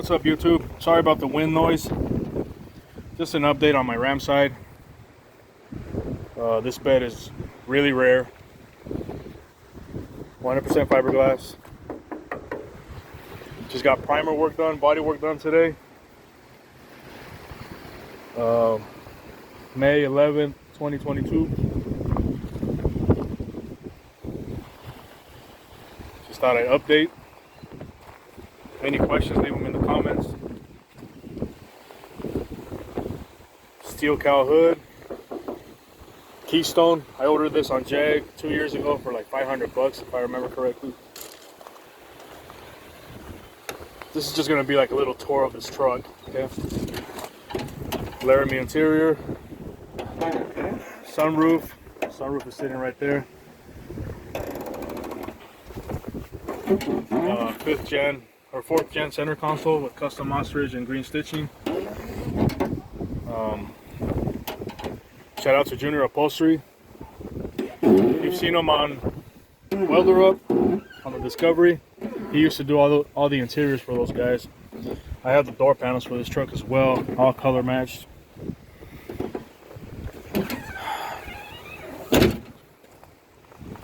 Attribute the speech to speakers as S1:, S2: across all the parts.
S1: What's up, YouTube? Sorry about the wind noise. Just an update on my ramside. This bed is really rare. 100% fiberglass. Just got primer work done, body work done today. May 11th, 2022. Just thought I'd update. Any questions, leave them in the comments. Steel cowl hood. Keystone. I ordered this on Jag 2 years ago for like 500 bucks if I remember correctly. This is just gonna be like a little tour of this truck. Okay. Laramie interior. Sunroof. Sunroof is sitting right there. 5th gen or 4th gen center console with custom ostrich and green stitching. Shout out to Junior Upholstery. You've seen him on Welder Up on the Discovery. He used to do all the interiors for those guys. I have the door panels for this truck as well, all color matched.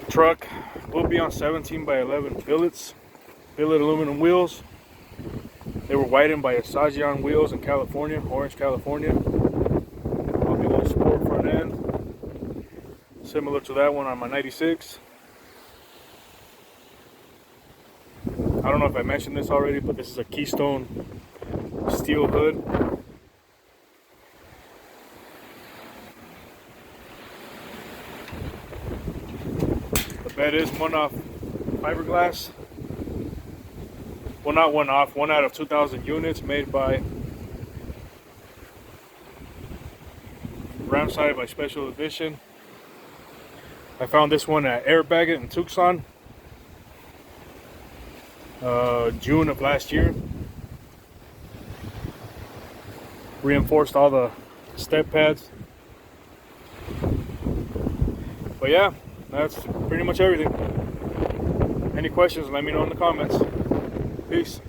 S1: Truck will be on 17 by 11 billets, billet aluminum wheels. They were whitened by Asajian wheels in California, Orange, California. Popular sport front end, similar to that one on my 96. I don't know if I mentioned this already, but this is a Keystone steel hood. The bed is one-off fiberglass. Well, not one-off, 1 out of 2,000 units made by Ramside by Special Edition. I found this one at Airbag It in Tucson. June of last year. Reinforced all the step pads. But yeah, that's pretty much everything. Any questions, let me know in the comments. Peace.